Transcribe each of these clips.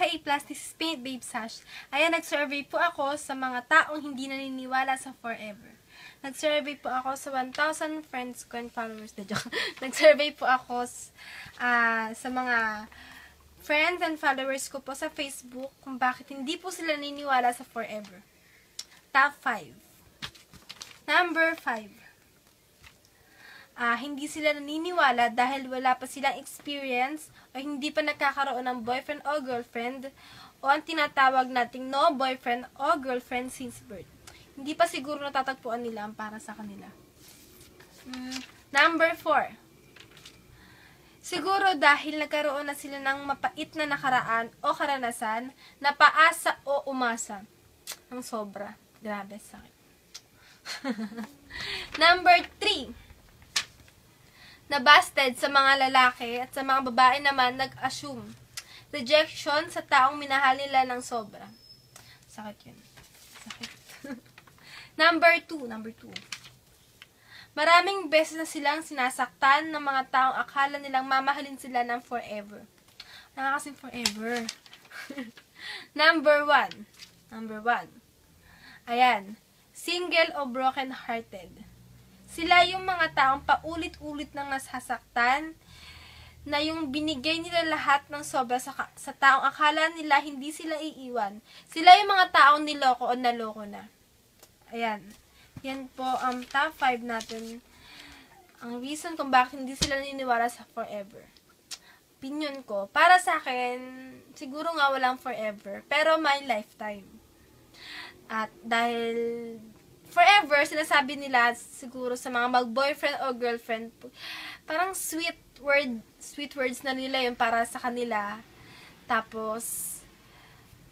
ka-A+, this is Paint Babe Sash. Ayan, nag-survey po ako sa mga taong hindi naniniwala sa forever. Nag-survey po ako sa 1,000 friends ko and followers. Nag-survey po ako sa mga friends and followers ko po sa Facebook kung bakit hindi po sila naniniwala sa forever. Top 5. Number 5. Hindi sila naniniwala dahil wala pa silang experience o hindi pa nagkakaroon ng boyfriend o girlfriend o ang tinatawag nating no boyfriend o girlfriend since birth. Hindi pa siguro natatagpuan nila ang para sa kanila. Number 4. Siguro dahil nagkaroon na sila ng mapait na nakaraan o karanasan na paasa o umasa. Ang sobra. Grabe sakit. Number 3. Nabasted sa mga lalaki at sa mga babae naman nag-assume rejection sa taong minahal nila ng sobra. Sakit yun. Sakit. Number 2. Maraming beses na silang sinasaktan ng mga taong akala nilang mamahalin sila ng forever. Nakakasing forever. Number 1. Ayan. Single o broken-hearted. Sila yung mga taong paulit-ulit nang nasasaktan, na yung binigay nila lahat ng sobra sa taong akala nila hindi sila iiwan. Sila yung mga taong niloko o naloko na. Ayan. Yan po ang top 5 natin. Ang reason kung bakit hindi sila naniniwala sa forever. Opinion ko, para sa akin, siguro nga walang forever, pero may lifetime. At dahil forever, sinasabi nila siguro sa mga mag-boyfriend o girlfriend, parang sweet words na nila yung para sa kanila. Tapos,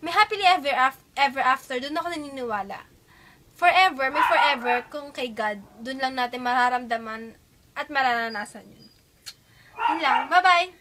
may happily ever after, doon ako naniniwala. Forever, may forever, kung kay God, doon lang natin mararamdaman at mararanasan yun. Yun lang. Bye-bye!